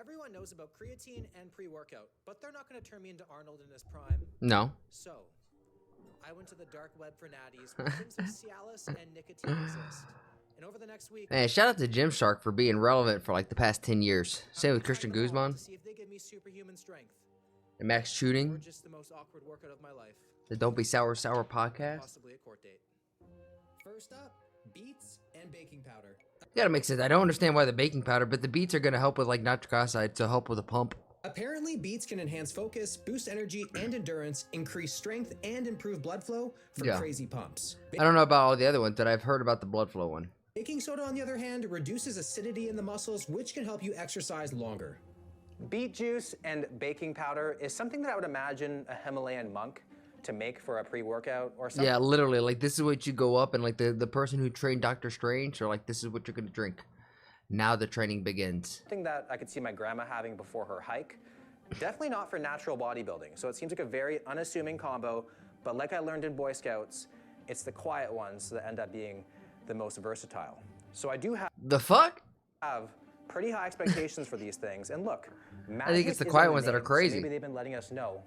Everyone knows about creatine and pre-workout, but they're not going to turn me into Arnold in his prime. No. So, I went to the dark web for natties where things like Cialis and nicotine exist. And over the next week, Man, shout out to Gymshark for being relevant for like the past 10 years. Same with Christian Guzman to see if they give me superhuman strength and Max or Shooting. just the most awkward workout of my life. The Don't Be Sour podcast. Possibly a court date. First up, beets and baking powder. Gotta make sense. I don't understand why the baking powder, but the beets are gonna help with like nitric oxide to help with a pump. Apparently, beets can enhance focus, boost energy and endurance, increase strength, and improve blood flow for crazy pumps. I don't know about all the other ones, but I've heard about the blood flow one. Baking soda, on the other hand, reduces acidity in the muscles, which can help you exercise longer. Beet juice and baking powder is something that I would imagine a Himalayan monk to make for a pre-workout or something. Yeah, literally, like this is what you go up and like the person who trained Doctor Strange, or like this is what you're gonna drink. Now the training begins. Something that I could see my grandma having before her hike. Definitely not for natural bodybuilding. So it seems like a very unassuming combo, but like I learned in Boy Scouts, it's the quiet ones that end up being the most versatile. So I do The fuck? have pretty high expectations for these things. And look, I think it's the quiet ones that are crazy. So maybe they've been letting us know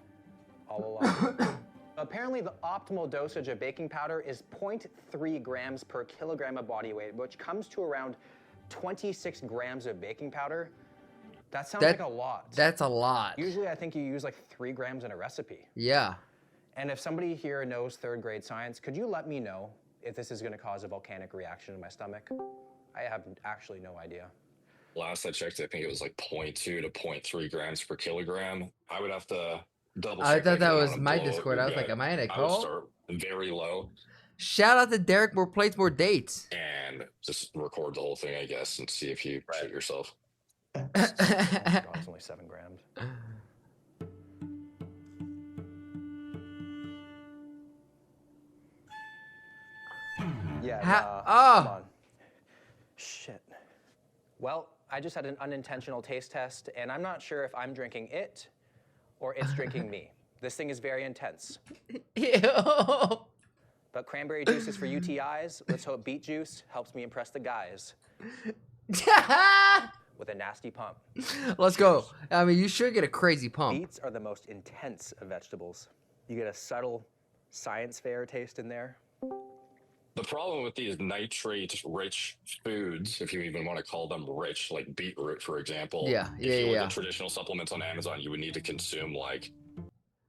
all along. Apparently, the optimal dosage of baking powder is 0.3 grams per kilogram of body weight, which comes to around 26 grams of baking powder. That sounds like a lot. That's a lot. Usually, I think you use like 3 grams in a recipe. Yeah. And if somebody here knows third grade science, could you let me know if this is going to cause a volcanic reaction in my stomach? I have actually no idea. Last I checked, I think it was like 0.2 to 0.3 grams per kilogram. I would have to double I check. thought that was my Discord. I was like, am I in a I would call? start very low Shout out to Derek, more plates, more dates. and just record the whole thing, I guess, and see if you shit yourself. It's only 7 grams. Yeah, come on. Shit. Well, I just had an unintentional taste test, and I'm not sure if I'm drinking it or it's drinking me. This thing is very intense. Ew. But cranberry juice is for UTIs. Let's hope beet juice helps me impress the guys with a nasty pump. Let's go. I mean, you should get a crazy pump. Beets are the most intense of vegetables. You get a subtle science fair taste in there. The problem with these nitrate-rich foods, if you even want to call them rich, like beetroot, for example. Yeah. If you look at traditional supplements on Amazon, you would need to consume like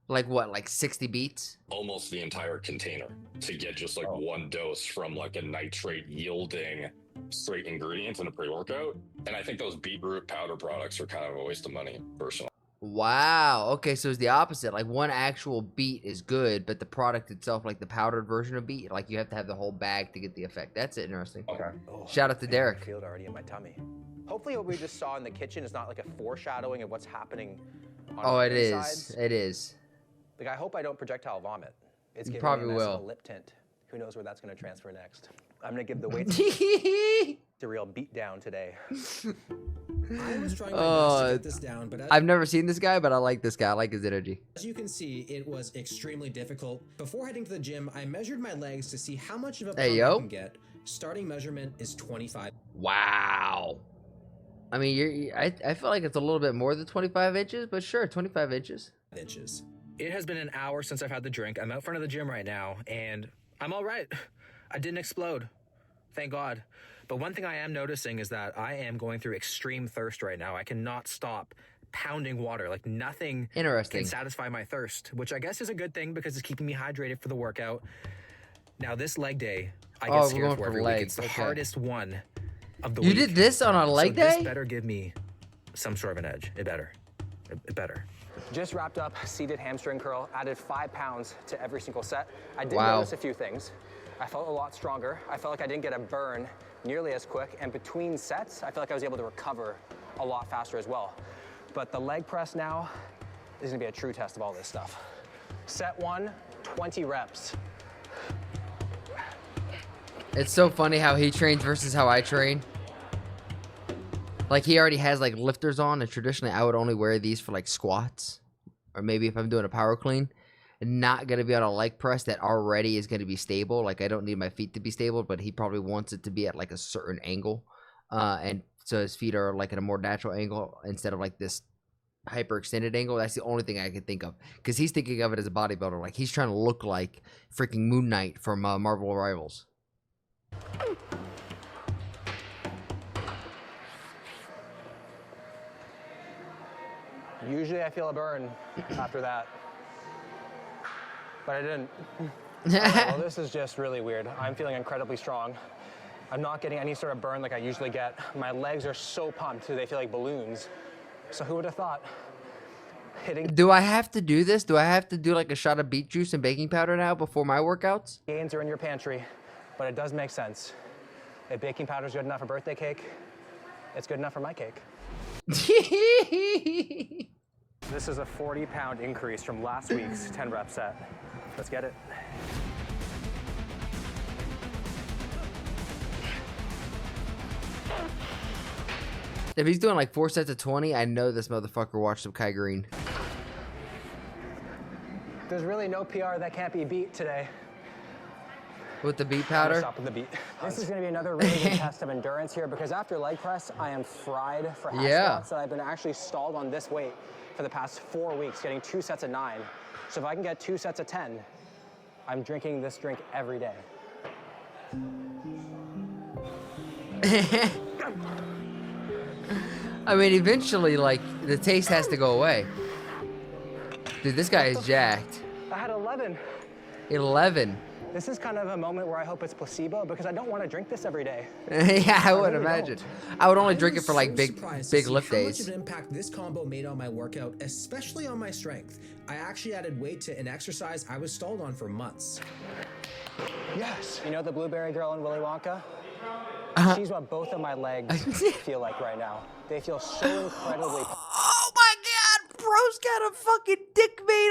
what, like 60 beets? almost the entire container to get just like one dose from like a nitrate yielding straight ingredient in a pre-workout. And I think those beetroot powder products are kind of a waste of money, personally. Wow. Okay, so it's the opposite. Like one actual beet is good, but the product itself, like the powdered version of beet, like you have to have the whole bag to get the effect. That's interesting. Okay. Shout out to Derek. I feel it already in my tummy. Hopefully what we just saw in the kitchen is not like a foreshadowing of what's happening on our it insides. is. It is. Like, I hope I don't projectile vomit. It's giving probably me a nice will. little lip tint. Who knows where that's going to transfer next. I'm going to give the weights a real beat down today. I was trying my best to get this down, but I've never seen this guy, but I like this guy. I like his energy. as you can see, it was extremely difficult. Before heading to the gym, I measured my legs to see how much of a pump I can get. Starting measurement is 25. Wow. I mean, I feel like it's a little bit more than 25 inches, but sure, 25 inches. Inches. It has been an hour since I've had the drink. I'm out front of the gym right now, and I'm all right. I didn't explode. Thank God. But one thing I am noticing is that I am going through extreme thirst right now. I cannot stop pounding water. Like nothing can satisfy my thirst, which I guess is a good thing because it's keeping me hydrated for the workout. Now, this leg day, I get scared for every week. It's the hardest one of the week. You did this on a leg day? This better give me some sort of an edge. It better. It better. Just wrapped up seated hamstring curl, added 5 pounds to every single set. I did notice a few things. I felt a lot stronger. I felt like I didn't get a burn nearly as quick. And between sets, I felt like I was able to recover a lot faster as well. But the leg press now is gonna be a true test of all this stuff. Set 1, 20 reps. It's so funny how he trains versus how I train. Like he already has like lifters on, and traditionally I would only wear these for like squats, or maybe if I'm doing a power clean. Not gonna be on a leg press that already is gonna be stable. Like I don't need my feet to be stable, but he probably wants it to be at like a certain angle. And so his feet are like at a more natural angle instead of like this hyper extended angle. That's the only thing I can think of, because he's thinking of it as a bodybuilder, like he's trying to look like freaking Moon Knight from Marvel Rivals. Usually I feel a burn after that, but I didn't. Well, this is just really weird. I'm feeling incredibly strong. I'm not getting any sort of burn like I usually get. My legs are so pumped, they feel like balloons. So who would have thought? Do I have to do this? Do I have to do like a shot of beet juice and baking powder now before my workouts? Gains are in your pantry, but it does make sense. If baking powder is good enough for birthday cake, it's good enough for my cake. This is a 40-pound increase from last week's 10-rep set. Let's get it. If he's doing like 4 sets of 20, I know this motherfucker watched some Kai Green. There's really no PR that can't be beat today. With the beet I'm gonna powder? stop with the beat. This is going to be another really good test of endurance here, because after leg press, I am fried for half squats, and I've been actually stalled on this weight for the past 4 weeks, getting 2 sets of 9. So if I can get 2 sets of 10, I'm drinking this drink every day. I mean, eventually, like, the taste has to go away. Dude, this guy is jacked. I had 11. 11. This is kind of a moment where I hope it's placebo, because I don't want to drink this every day. Yeah, I would really imagine. don't. I would only I drink it was for like so big surprised to see lift how much days. of an impact this combo made on my workout, especially on my strength. I actually added weight to an exercise I was stalled on for months. Yes. You know the blueberry girl in Willy Wonka? She's what both of my legs feel like right now. They feel so incredibly Oh my god, bro's got a fucking dick made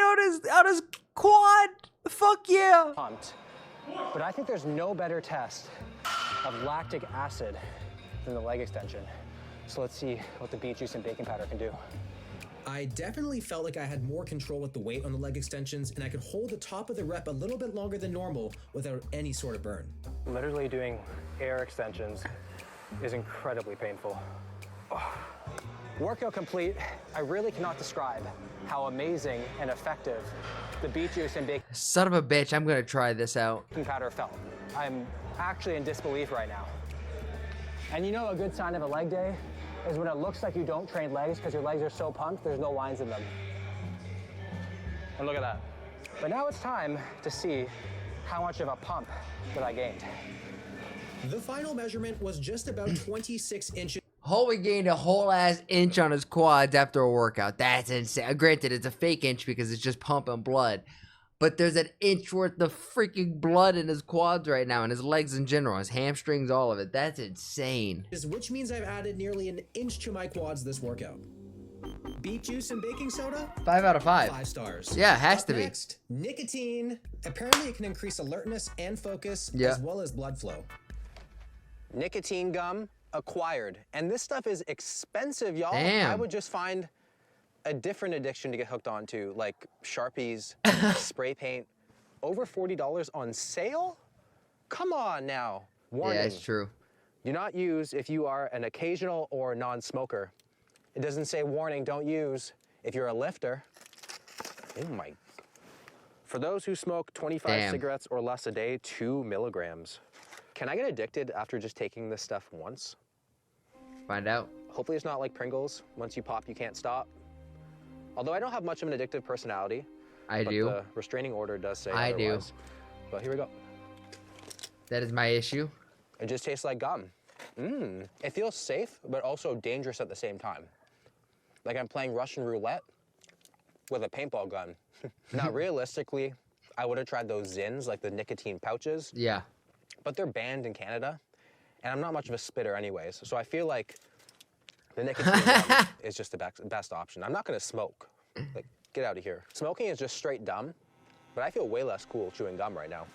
on his quad. Fuck yeah. pumped. But I think there's no better test of lactic acid than the leg extension. So let's see what the beet juice and baking powder can do. I definitely felt like I had more control with the weight on the leg extensions, and I could hold the top of the rep a little bit longer than normal without any sort of burn. Literally doing air extensions is incredibly painful. Oh. Workout complete. I really cannot describe how amazing and effective the beet juice and baking Son of a bitch, I'm gonna try this out. powder felt. I'm actually in disbelief right now. And you know a good sign of a leg day is when it looks like you don't train legs because your legs are so pumped, there's no lines in them. And look at that. But now it's time to see how much of a pump that I gained. The final measurement was just about 26 inches. Holy gained a whole ass inch on his quads after a workout. That's insane. Granted, it's a fake inch because it's just pumping blood. But there's an inch worth of freaking blood in his quads right now, and his legs in general, his hamstrings, all of it. That's insane. Which means I've added nearly an inch to my quads this workout. Beet juice and baking soda? 5 out of 5. 5 stars. Yeah, it has Up to be. next, nicotine. Apparently it can increase alertness and focus, Yeah. as well as blood flow. Nicotine gum acquired. And this stuff is expensive, y'all. Damn. I would just find a different addiction to get hooked onto, like Sharpies, spray paint. Over $40 on sale? Come on now. Warning. Yeah, it's true. Do not use if you are an occasional or non-smoker. It doesn't say warning, don't use if you're a lifter. Oh my. For those who smoke 25 Damn. cigarettes or less a day, 2 milligrams. Can I get addicted after just taking this stuff once? Find out. Hopefully it's not like Pringles. Once you pop, you can't stop. Although I don't have much of an addictive personality. I but do. the restraining order does say I do. otherwise. But here we go. That is my issue. It just tastes like gum. It feels safe, but also dangerous at the same time. Like I'm playing Russian roulette with a paintball gun. Now, realistically, I would have tried those Zins, like the nicotine pouches, Yeah. but they're banned in Canada, and I'm not much of a spitter anyways, so I feel like the nicotine gum is just the best option. I'm not gonna smoke. Like, get out of here. Smoking is just straight dumb, but I feel way less cool chewing gum right now.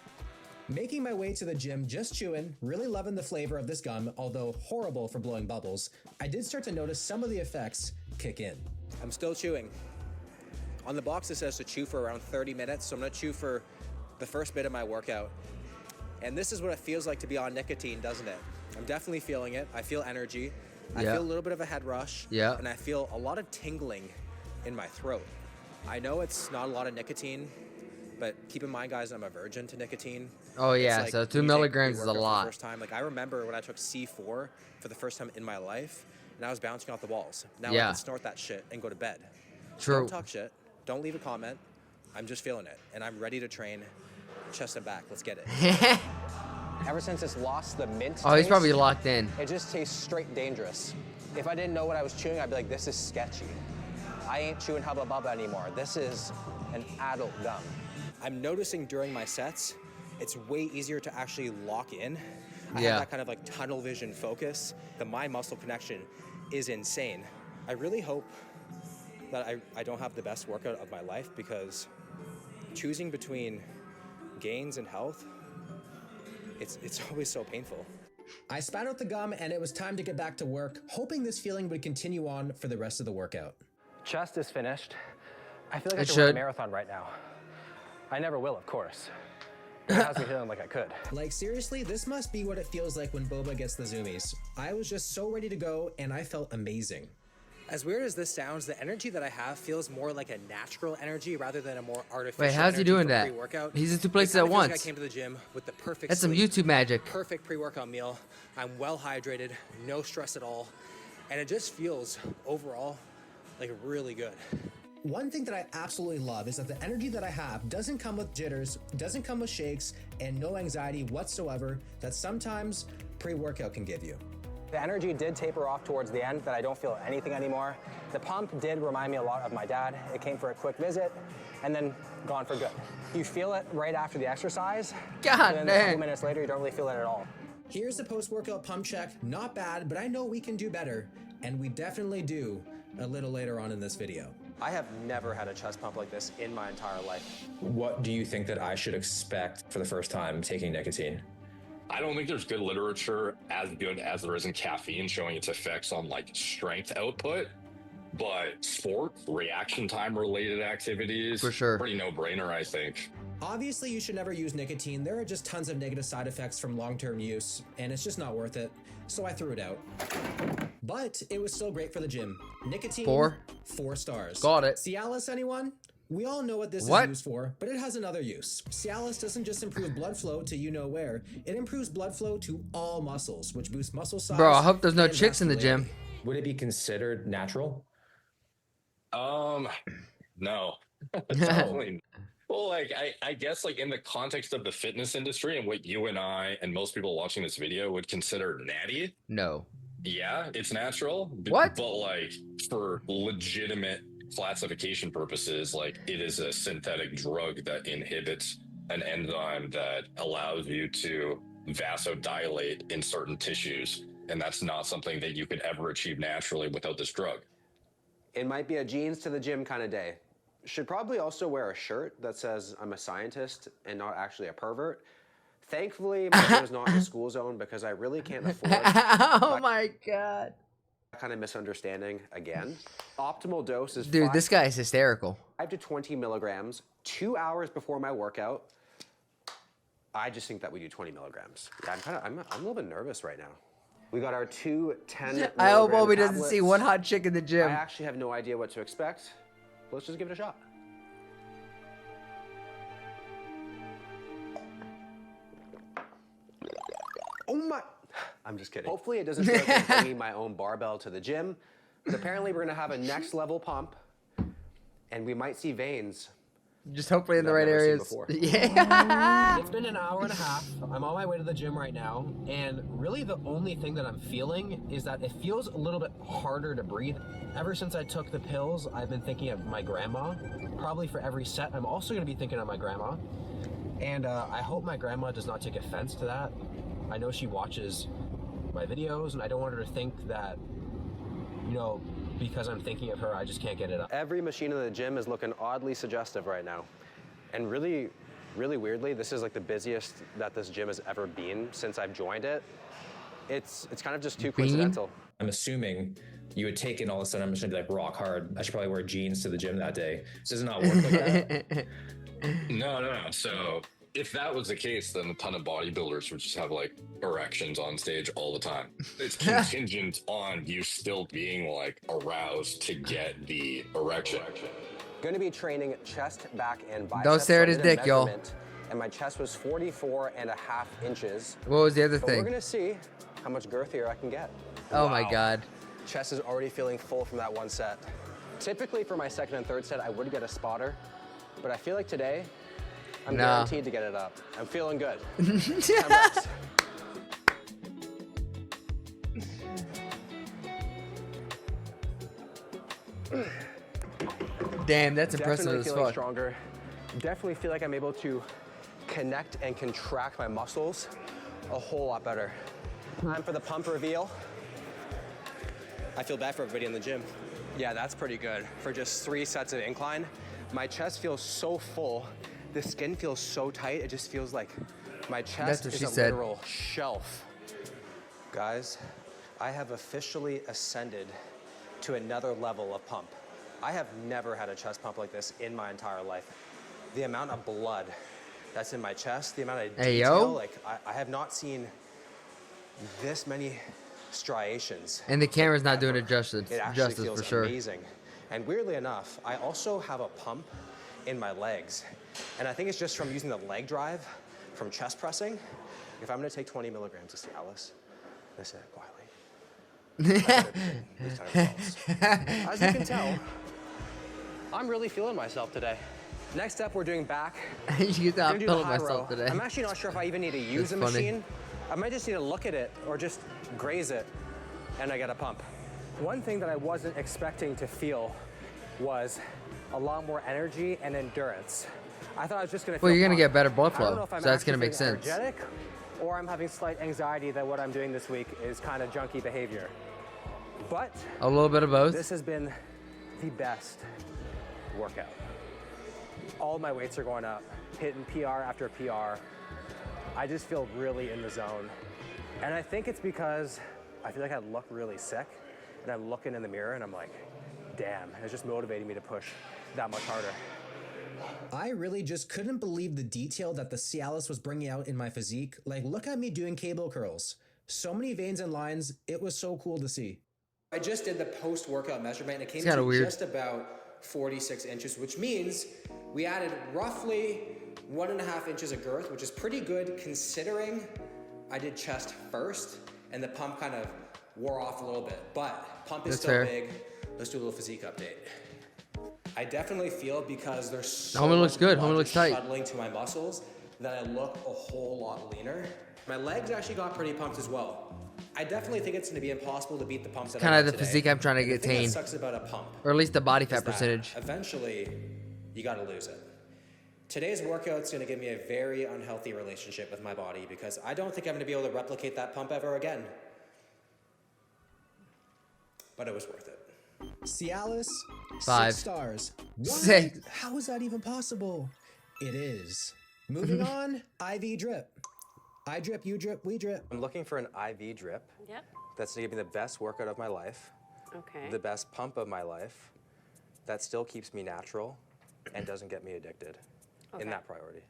Making my way to the gym, just chewing, really loving the flavor of this gum, although horrible for blowing bubbles, I did start to notice some of the effects kick in. I'm still chewing. On the box it says to chew for around 30 minutes, so I'm gonna chew for the first bit of my workout. And this is what it feels like to be on nicotine, doesn't it? I'm definitely feeling it. I feel energy. I Yeah. feel a little bit of a head rush. Yeah. And I feel a lot of tingling in my throat. I know it's not a lot of nicotine, but keep in mind, guys, I'm a virgin to nicotine. Oh It's yeah, like so when 2 you take milligrams is a pre-workout for the lot. first time. Like I remember when I took C4 for the first time in my life, and I was bouncing off the walls. Now I Yeah. can snort that shit and go to bed. True. Don't talk shit. Don't leave a comment. I'm just feeling it, and I'm ready to train, chest and back. Let's get it. Ever since it's lost the mint Oh, he's taste, probably locked in. it just tastes straight dangerous. If I didn't know what I was chewing, I'd be like, this is sketchy. I ain't chewing Hubba Bubba anymore. This is an adult gum. I'm noticing during my sets, it's way easier to actually lock in. I Yeah. have that kind of like tunnel vision focus. The mind-muscle connection is insane. I really hope that I don't have the best workout of my life, because choosing between gains and health, it's always so painful. I spat out the gum and it was time to get back to work, hoping this feeling would continue on for the rest of the workout. Chest is finished. I feel like It I should run a should. marathon right now. I never will, of course. It has me feeling like I could. Like seriously, this must be what it feels like when Boba gets the zoomies. I was just so ready to go and I felt amazing. As weird as this sounds, the energy that I have feels more like a natural energy rather than a more artificial Wait, how's he energy doing from that? pre-workout. He's in two It places kinda at feels like once. I came to the gym with the perfect That's some sleep, YouTube magic. perfect pre-workout meal. I'm well hydrated, no stress at all, and it just feels overall like really good. One thing that I absolutely love is that the energy that I have doesn't come with jitters, doesn't come with shakes, and no anxiety whatsoever that sometimes pre-workout can give you. The energy did taper off towards the end, that I don't feel anything anymore. The pump did remind me a lot of my dad. It came for a quick visit and then gone for good. You feel it right after the exercise. God and then a couple dang. minutes later, you don't really feel it at all. Here's the post-workout pump check. Not bad, but I know we can do better, and we definitely do a little later on in this video. I have never had a chest pump like this in my entire life. What do you think that I should expect for the first time taking nicotine? I don't think there's good literature as good as there is in caffeine showing its effects on like strength output. But sport, reaction time related activities, For sure. pretty no brainer, I think. Obviously, you should never use nicotine. There are just tons of negative side effects from long-term use, and it's just not worth it. So I threw it out. But it was still great for the gym. Nicotine, 4 stars. Got it. Cialis, anyone? We all know what this What? is used for, but it has another use. Cialis doesn't just improve blood flow to you know where, it improves blood flow to all muscles, which boosts muscle size. Bro, I hope there's no and chicks in the gym. vascularity. Would it be considered natural? No. Definitely. Well, like I guess like in the context of the fitness industry and what you and I and most people watching this video would consider natty, No. yeah, it's natural. What? But like for legitimate classification purposes, like it is a synthetic drug that inhibits an enzyme that allows you to vasodilate in certain tissues. And that's not something that you could ever achieve naturally without this drug. It might be a jeans to the gym kind of day. Should probably also wear a shirt that says I'm a scientist and not actually a pervert. Thankfully, my gym is not in the school zone because I really can't afford Oh my god. that kind of misunderstanding again. Optimal dose is Dude, this guy is hysterical. 5 to 20 milligrams 2 hours before my workout. I just think that we do 20 milligrams. Yeah, I'm a little bit nervous right now. We got our 2 10 I hope milligram Obi doesn't see tablets. one hot chick in the I gym. actually have no idea what to expect. Let's just give it a shot. Oh my! I'm just kidding. Hopefully it doesn't feel like I'm bringing my own barbell to the gym. But apparently we're gonna have a next level pump, and we might see veins. Just hopefully in the I've right never seen areas. before. Yeah. It's been an hour and a half. I'm on my way to the gym right now, and really the only thing that I'm feeling is that it feels a little bit harder to breathe. Ever since I took the pills, I've been thinking of my grandma. Probably for every set, I'm also going to be thinking of my grandma. And I hope my grandma does not take offense to that. I know she watches my videos, and I don't want her to think that, you know, because I'm thinking of her, I just can't get it up. Every machine in the gym is looking oddly suggestive right now. And really, really weirdly, this is like the busiest that this gym has ever been since I've joined it. It's kind of just too coincidental. I'm assuming you would take in all of a sudden, I'm just gonna be like rock hard. I should probably wear jeans to the gym that day. So does it not work like that? No. So if that was the case, then a ton of bodybuilders would just have like erections on stage all the time. It's contingent on you still being like aroused to get the erection. Going to be training chest, back, and biceps. Don't stare at his So I did a dick, y'all. measurement, and my chest was 44.5 inches. What was the other But we're thing? gonna see how much girthier I can get. Oh my god. Chest is already feeling full from that one set. Typically for my second and third set, I would get a spotter, but I feel like today, I'm guaranteed to get it up. I'm feeling good. 10 reps. Damn, that's impressive Definitely as feeling fuck. stronger. Definitely feel like I'm able to connect and contract my muscles a whole lot better. Time for the pump reveal. I feel bad for everybody in the gym. Yeah, that's pretty good. For just 3 sets of incline, my chest feels so full. The skin feels so tight. It just feels like my chest what is she a said. literal shelf. Guys, I have officially ascended to another level of pump. I have never had a chest pump like this in my entire life. The amount of blood that's in my chest, the amount of Hey, detail, yo. like I have not seen this many striations. And the camera's not doing it justice, It actually justice feels for sure. amazing. And weirdly enough, I also have a pump in my legs. And I think it's just from using the leg drive from chest pressing. If I'm gonna take 20 milligrams of Cialis, I say it quietly. As you can tell, I'm really feeling myself today. Next up, we're doing back. You thought I'm Gonna do the feeling high myself row. today. I'm actually not sure if I even need to use That's the funny. machine. I might just need to look at it or just graze it, and I get a pump. One thing that I wasn't expecting to feel was a lot more energy and endurance. I thought I was just gonna feel Well, you're gonna pumped. get better blood I don't flow, know if I'm so that's actually gonna make feeling sense. energetic, or I'm having slight anxiety that what I'm doing this week is kind of junky behavior. But A little bit of both. this has been the best workout. All my weights are going up, hitting PR after PR. I just feel really in the zone. And I think it's because I feel like I look really sick, and I'm looking in the mirror and I'm like, damn, and it's just motivating me to push that much harder. I really just couldn't believe the detail that the Cialis was bringing out in my physique. Like, look at me doing cable curls. So many veins and lines. It was so cool to see. I just did the post-workout measurement, and it came kinda to weird. just about 46 inches, which means we added roughly 1.5 inches of girth, which is pretty good considering I did chest first, and the pump kind of wore off a little bit. But pump is That's still fair. big. Let's do a little physique update. I definitely feel because there's so Homie looks much good. blood Homie looks just tight. shuttling to my muscles that I look a whole lot leaner. My legs actually got pretty pumped as well. I definitely think it's going to be impossible to beat the pumps that Kinda I got the today. physique I'm trying to And the thing that attain. sucks about a pump Or at least the body is fat that percentage. eventually you got to lose it. Today's workout's going to give me a very unhealthy relationship with my body because I don't think I'm going to be able to replicate that pump ever again. But it was worth it. Cialis, 5. 6 stars. What? 6. How is that even possible? It is. Moving on, IV drip. I drip, you drip, we drip. I'm looking for an IV drip Yep. that's going to give me the best workout of my life, Okay. the best pump of my life, that still keeps me natural and doesn't get me addicted in Okay. that priority.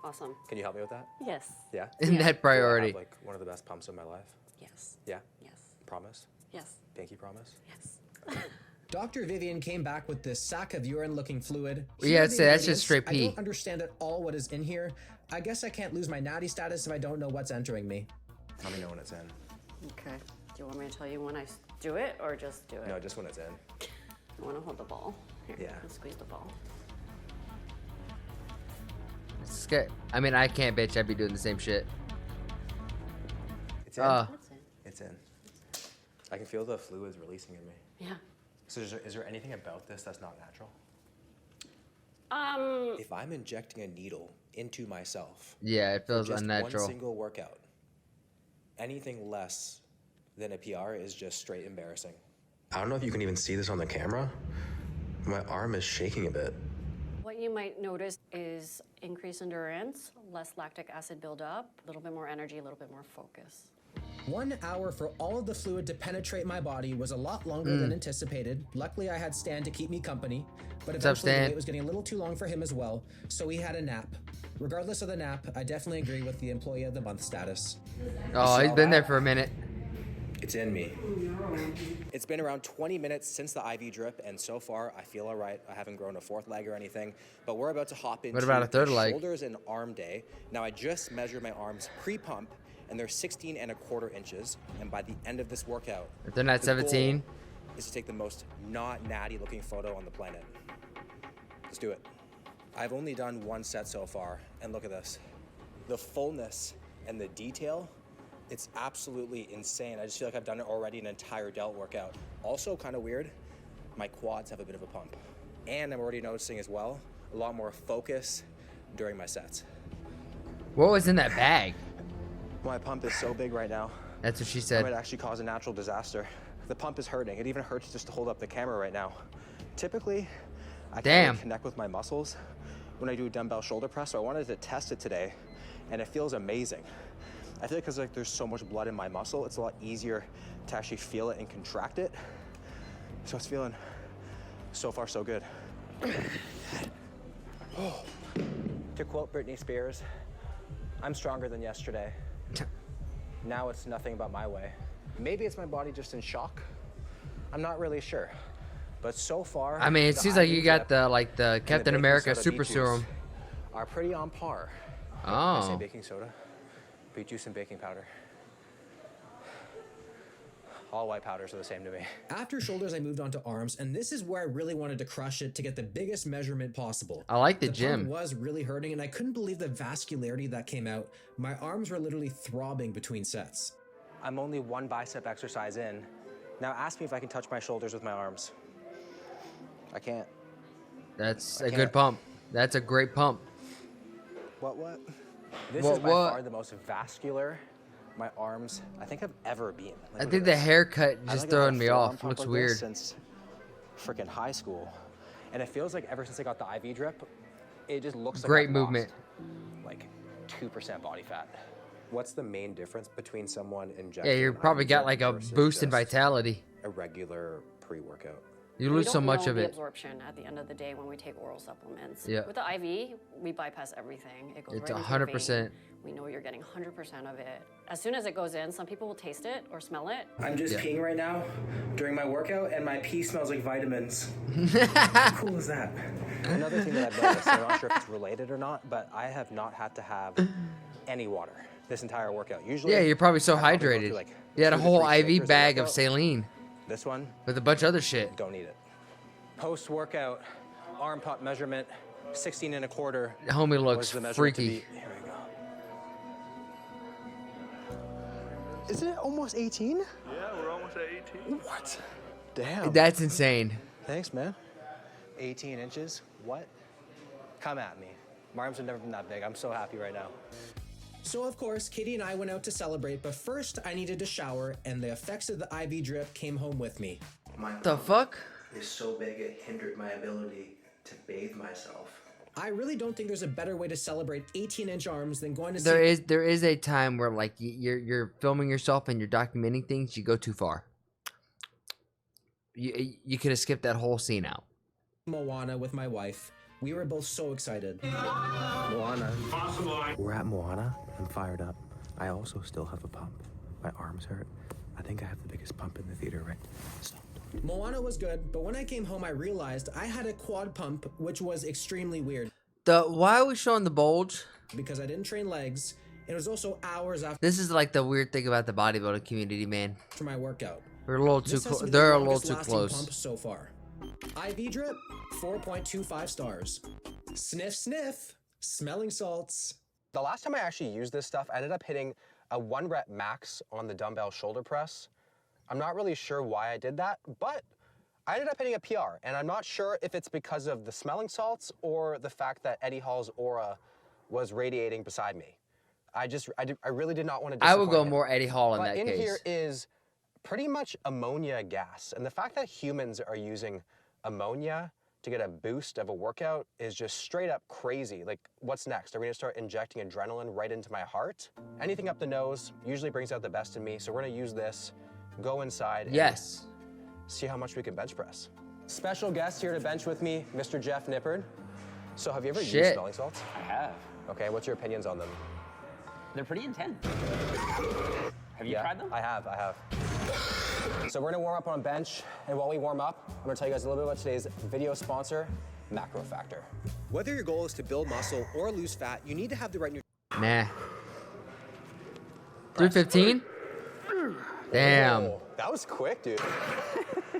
Awesome. Can you help me with that? Yes. Yeah? In that Do I priority. have, like one of the best pumps of my life? Yes. Yeah? Yes. Promise? Yes. Pinky promise? Yes. Dr. Vivian came back with this sack of urine-looking fluid. Yeah, Here are I'd the say that's ingredients. just straight I pee. don't understand at all what is in here. I guess I can't lose my natty status if I don't know what's entering me. Let me know when it's in. Okay. Do you want me to tell you when I do it or just do it? No, just when it's in. I want to hold the ball. Here, Yeah. let's squeeze the ball. It's good. I mean, I can't, bitch. I'd be doing the same shit. It's in? That's it. It's in. I can feel the fluids releasing in me. Yeah. So is there anything about this that's not natural? Um. If I'm injecting a needle into myself, Yeah, it feels just unnatural. one single workout, anything less than a PR is just straight embarrassing. I don't know if you can even see this on the camera. My arm is shaking a bit. What you might notice is increased endurance, less lactic acid buildup, a little bit more energy, a little bit more focus. 1 hour for all of the fluid to penetrate my body was a lot longer than anticipated. Luckily, I had Stan to keep me company, but What's up, eventually the Stan? wait was getting a little too long for him as well, so he had a nap. Regardless of the nap, I definitely agree with the Employee of the Month status. Oh, he's been there for a minute. It's in me. It's been around 20 minutes since the IV drip, and so far I feel all right. I haven't grown a fourth leg or anything, but we're about to hop into What about a third leg? shoulders and arm day. Now I just measured my arms pre-pump, and they're 16.25 inches. And by the end of this workout, If they're not the 17, goal is to take the most not natty looking photo on the planet. Let's do it. I've only done 1 set so far, and look at this. The fullness and the detail, it's absolutely insane. I just feel like I've done it already an entire delt workout. Also kind of weird, my quads have a bit of a pump. And I'm already noticing as well, a lot more focus during my sets. what was in that bag? My pump is so big right now, That's what she it said. might actually cause a natural disaster. The pump is hurting. It even hurts just to hold up the camera right now. Typically, I can't really connect with my muscles when I do a dumbbell shoulder press, so I wanted to test it today, and it feels amazing. I feel like because there's so much blood in my muscle, it's a lot easier to actually feel it and contract it. So it's feeling so far so good. Oh. To quote Britney Spears, I'm stronger than yesterday. Now it's nothing but my way. Maybe it's my body just in shock. I'm not really sure. But so far, I mean, it the seems like IV you got drip the like the and the Captain baking America soda super beet juice serum. are pretty on par. Did I say Oh, baking soda? Beet juice and baking powder. All white powders are the same to me. After shoulders, I moved on to arms, and this is where I really wanted to crush it to get the biggest measurement possible. I like the pump gym. was really hurting, and I couldn't believe the vascularity that came out. My arms were literally throbbing between sets. I'm only 1 bicep exercise in. Now ask me if I can touch my shoulders with my arms. I can't. That's I a good can't. pump. That's a great pump. What? This What, is by what? far the most vascular my arms I think I've ever been. Like, I look think at the this. haircut I just haven't had throwing a me full-on off. pump Looks like this weird. Since freaking high school, and it feels like ever since I got the IV drip, it just looks like Great I've movement. lost, like 2% body fat. What's the main difference between someone injecting? Yeah, you an probably IV got drip like a versus boost in just vitality. a regular pre-workout? You We lose so don't much know of the it. absorption at the end of the day when we take oral supplements. Yeah. With the IV, we bypass everything. It goes It's right into your 100%. vein. We know you're getting 100% of it. As soon as it goes in, some people will taste it or smell it. I'm just Yeah. peeing right now during my workout, and my pee smells like vitamins. How cool is that? Another thing that I've noticed, I'm not sure if it's related or not, but I have not had to have any water this entire workout. Usually, Yeah, you're probably so I probably go hydrated. through, like, You had a 2 to whole 3 IV shakers a bag of workout. saline This one, with a bunch of other shit. don't need it. Post-workout arm pump measurement, 16.25. Homie was looks the measurement to freaky. beat. Here we go. Isn't it almost 18? Yeah, we're almost at 18. What? Damn. That's insane. Thanks, man. 18 inches? What? Come at me. My arms have never been that big. I'm so happy right now. So, of course, Katie and I went out to celebrate, but first I needed to shower, and the effects of the IV drip came home with me. The fuck? Is so big it hindered my ability to bathe myself. I really don't think there's a better way to celebrate 18-inch arms than going to There see is a time where like you're filming yourself and you're documenting things. You go too far. You could have skipped that whole scene out. Moana with my wife. We were both so excited. Moana. We're at Moana. I'm fired up. I also still have a pump. My arms hurt. I think I have the biggest pump in the theater right now. Moana was good, but when I came home, I realized I had a quad pump, which was extremely weird Why are we showing the bulge? because I didn't train legs. It was also hours after This is like the weird thing about the bodybuilding community, man. my workout. We're a little too This has close. to be the They're a little longest too lasting close. Pump so far. IV drip, 4.25 stars. Sniff, sniff. Smelling salts. The last time I actually used this stuff, I ended up hitting a 1 rep max on the dumbbell shoulder press. I'm not really sure why I did that, but I ended up hitting a PR, and I'm not sure if it's because of the smelling salts or the fact that Eddie Hall's aura was radiating beside me. I really did not want to I disappoint would go him. more Eddie Hall in But that in case. here is pretty much ammonia gas. And the fact that humans are using ammonia to get a boost of a workout is just straight up crazy. Like, what's next? Are we gonna start injecting adrenaline right into my heart? Anything up the nose usually brings out the best in me, so we're gonna use this, go inside, and see how much we can bench press. Special guest here to bench with me, Mr. Jeff Nippard. So have you ever used smelling salts? I have. Okay, what's your opinions on them? They're pretty intense. Have you tried them? I have. So we're gonna warm up on bench, and while we warm up, I'm gonna tell you guys a little bit about today's video sponsor, Macro Factor. Whether your goal is to build muscle or lose fat, you need to have the right nutrition. Nah. 315? Damn. Oh, that was quick, dude.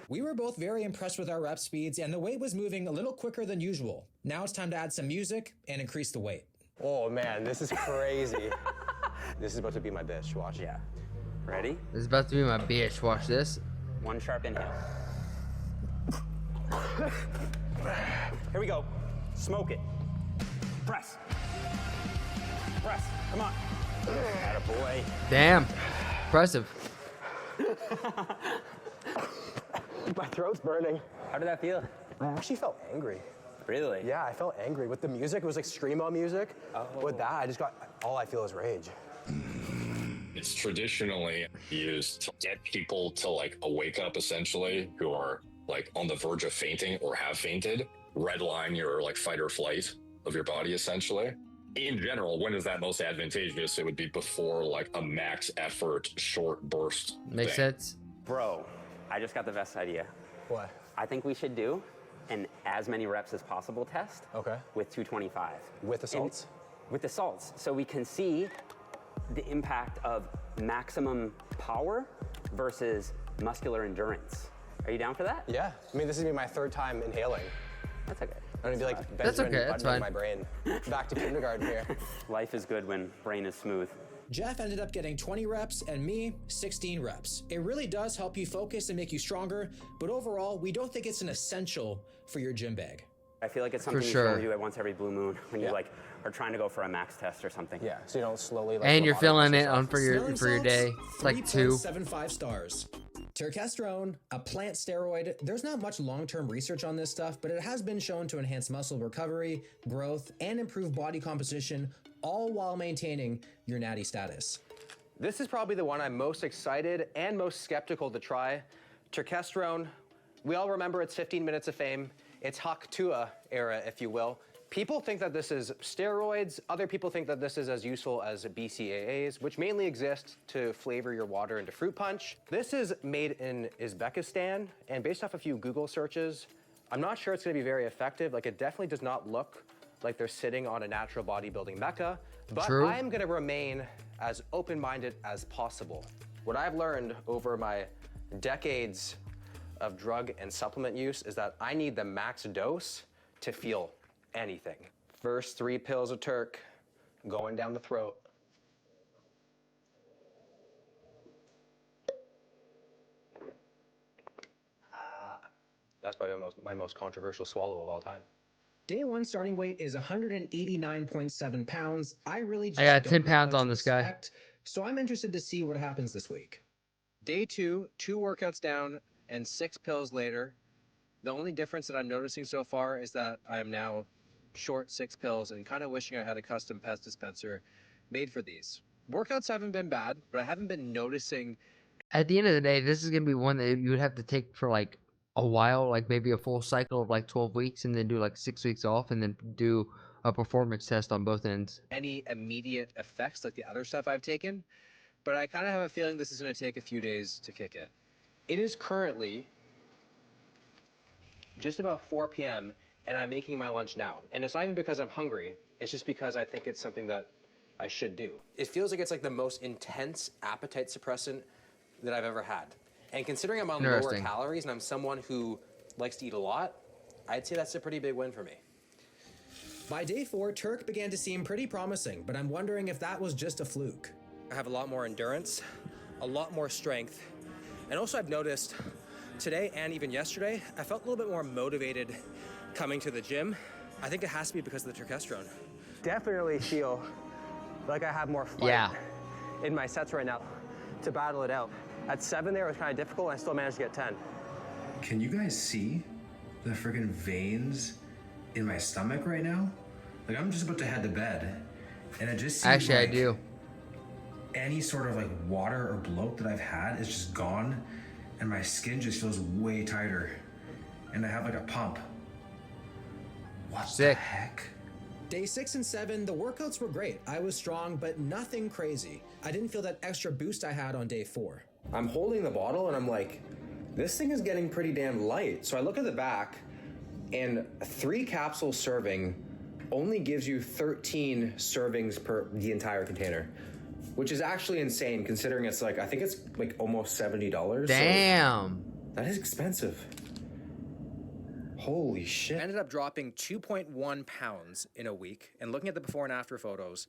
We were both very impressed with our rep speeds, and the weight was moving a little quicker than usual. Now it's time to add some music and increase the weight. Oh man, this is crazy. This is about to be my bitch, watch. Yeah. Ready? This is about to be my bitch. Watch this. One sharp inhale. Here we go. Smoke it. Press. Press. Come on. Attaboy. Damn. Impressive. My throat's burning. How did that feel? I actually felt angry. Really? Yeah, I felt angry. With the music, it was like screamo music. With that, all I feel is rage. It's traditionally used to get people to like wake up, essentially, who are like on the verge of fainting or have fainted. Redline your like fight or flight of your body, essentially. In general, when is that most advantageous? It would be before like a max effort, short burst. Makes sense. Bro, I just got the best idea. What? I think we should do an as many reps as possible test. Okay. With 225. With the salts? With the salts. So we can see the impact of maximum power versus muscular endurance. Are you down for that? Yeah. I mean, this is gonna be my third time inhaling. That's okay. I'm gonna be like That's okay, that's fine. my brain. Back to kindergarten here. Life is good when brain is smooth. Jeff ended up getting 20 reps and me 16 reps. It really does help you focus and make you stronger, but overall, we don't think it's an essential for your gym bag. I feel like it's something you should only do at once every blue moon when you like are trying to go for a max test or something. Yeah, so you don't slowly And you're filling it on for your day. It's like 2. 3.75 stars. Terkestrone, a plant steroid. There's not much long-term research on this stuff, but it has been shown to enhance muscle recovery, growth, and improve body composition, all while maintaining your natty status. This is probably the one I'm most excited and most skeptical to try. Terkestrone, we all remember its 15 minutes of fame. It's Haktua era, if you will. People think that this is steroids. Other people think that this is as useful as BCAAs, which mainly exist to flavor your water into fruit punch. This is made in Uzbekistan, and based off a few Google searches, I'm not sure it's gonna be very effective. Like, it definitely does not look like they're sitting on a natural bodybuilding mecca, but I'm gonna remain as open-minded as possible. What I've learned over my decades of drug and supplement use is that I need the max dose to feel anything. First 3 pills of Turk going down the throat. That's probably my most controversial swallow of all time. Day 1 starting weight is 189.7 pounds. I really just I got don't 10 know pounds what on to this guy. expect, so I'm interested to see what happens this week. Day 2, 2 workouts down and 6 pills later. The only difference that I'm noticing so far is that I am now short 6 pills and kind of wishing I had a custom pest dispenser made for these. Workouts haven't been bad, but I haven't been noticing. At the end of the day, this is going to be one that you would have to take for like a while, like maybe a full cycle of like 12 weeks and then do like 6 weeks off and then do a performance test on both ends. Any immediate effects like the other stuff I've taken, but I kind of have a feeling this is going to take a few days to kick in. It is currently just about 4 p.m. and I'm making my lunch now. And it's not even because I'm hungry, it's just because I think it's something that I should do. It feels like it's like the most intense appetite suppressant that I've ever had. And considering I'm on lower calories and I'm someone who likes to eat a lot, I'd say that's a pretty big win for me. By day 4, Turk began to seem pretty promising, but I'm wondering if that was just a fluke. I have a lot more endurance, a lot more strength, and also I've noticed today and even yesterday, I felt a little bit more motivated coming to the gym. I think it has to be because of the Terkestrone. Definitely feel like I have more fight in my sets right now to battle it out. At 7 there, it was kind of difficult, and I still managed to get 10. Can you guys see the freaking veins in my stomach right now. Like I'm just about to head to bed, and it just seems Actually, like I do. any sort of like water or bloat that I've had is just gone, and my skin just feels way tighter, and I have like a pump. What the heck? Day 6 and 7, the workouts were great. I was strong, but nothing crazy. I didn't feel that extra boost I had on day 4. I'm holding the bottle and I'm like, this thing is getting pretty damn light. So I look at the back, and 3 capsule serving only gives you 13 servings per the entire container, which is actually insane considering it's like, I think it's like almost $70. Damn. So that is expensive. Holy shit. I ended up dropping 2.1 pounds in a week, and looking at the before and after photos,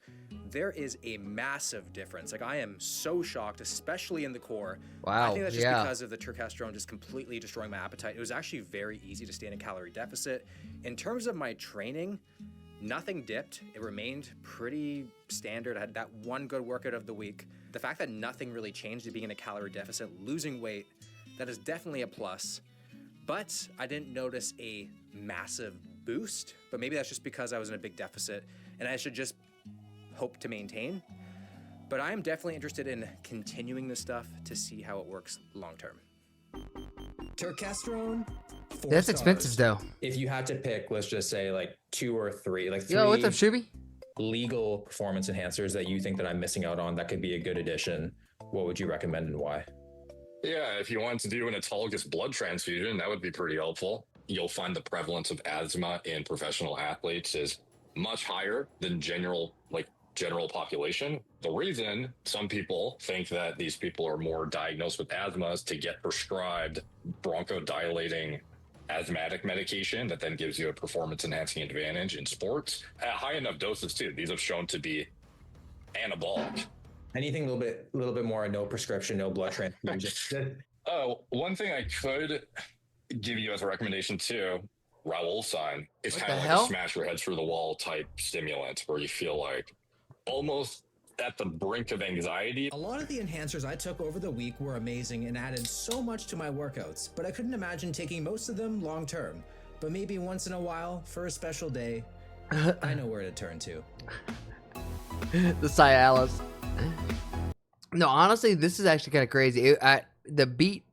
there is a massive difference. Like I am so shocked, especially in the core. Wow, I think that's just because of the turkesterone just completely destroying my appetite. It was actually very easy to stay in a calorie deficit. In terms of my training, nothing dipped. It remained pretty standard. I had that one good workout of the week. The fact that nothing really changed to being in a calorie deficit, losing weight, that is definitely a plus. But I didn't notice a massive boost, but maybe that's just because I was in a big deficit and I should just hope to maintain. But I am definitely interested in continuing this stuff to see how it works long term. Turkesterone. That's expensive though. If you had to pick, let's just say like 2 or 3, like 3 Yo, what's up, Shuby? legal performance enhancers that you think that I'm missing out on that could be a good addition, what would you recommend and why? Yeah, if you want to do an autologous blood transfusion, that would be pretty helpful. You'll find the prevalence of asthma in professional athletes is much higher than general population. The reason some people think that these people are more diagnosed with asthma is to get prescribed bronchodilating asthmatic medication that then gives you a performance enhancing advantage in sports at high enough doses too. These have shown to be anabolic. Anything a little bit more, no prescription, no blood transfusion. One thing I could give you as a recommendation too, Raoul sign. It's What kind of the like hell? a smash your head through the wall type stimulant where you feel like almost at the brink of anxiety. A lot of the enhancers I took over the week were amazing and added so much to my workouts, but I couldn't imagine taking most of them long term. But maybe once in a while, for a special day, I know where to turn to. The Cialis. No, honestly, this is actually kind of crazy. The beet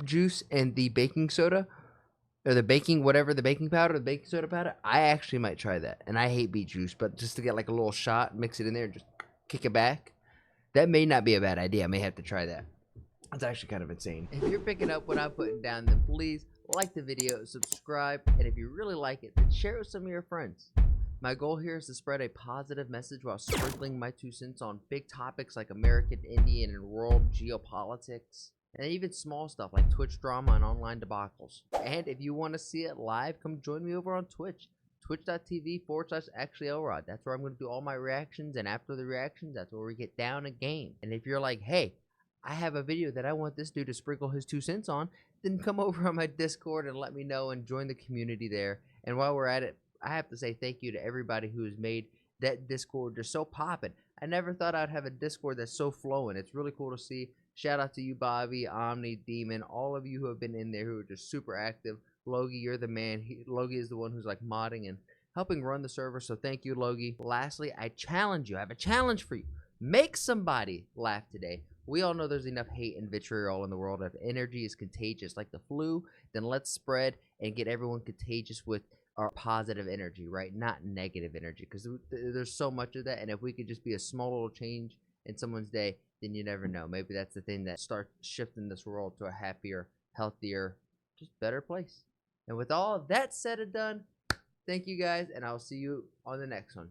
juice and the baking soda, or the baking powder, the baking soda powder. I actually might try that. And I hate beet juice, but just to get like a little shot, mix it in there, and just kick it back. That may not be a bad idea. I may have to try that. That's actually kind of insane. If you're picking up what I'm putting down, then please like the video, subscribe, and if you really like it, then share it with some of your friends. My goal here is to spread a positive message while sprinkling my 2 cents on big topics like American, Indian, and world geopolitics, and even small stuff like Twitch drama and online debacles. And if you want to see it live, come join me over on Twitch, twitch.tv/ActuallyElrod. That's where I'm going to do all my reactions, and after the reactions, that's where we get down a game. And if you're like, hey, I have a video that I want this dude to sprinkle his 2 cents on, then come over on my Discord and let me know and join the community there. And while we're at it, I have to say thank you to everybody who has made that Discord just so poppin'. I never thought I'd have a Discord that's so flowing. It's really cool to see. Shout out to you, Bobby, Omni, Demon, all of you who have been in there who are just super active. Logie, you're the man. Logie is the one who's like modding and helping run the server, so thank you, Logie. Lastly, I challenge you. I have a challenge for you. Make somebody laugh today. We all know there's enough hate and vitriol in the world. If energy is contagious like the flu, then let's spread and get everyone contagious with our positive energy, right? Not negative energy, because there's so much of that. And if we could just be a small little change in someone's day, then you never know. Maybe that's the thing that starts shifting this world to a happier, healthier, just better place. And with all of that said and done, thank you guys, and I'll see you on the next one.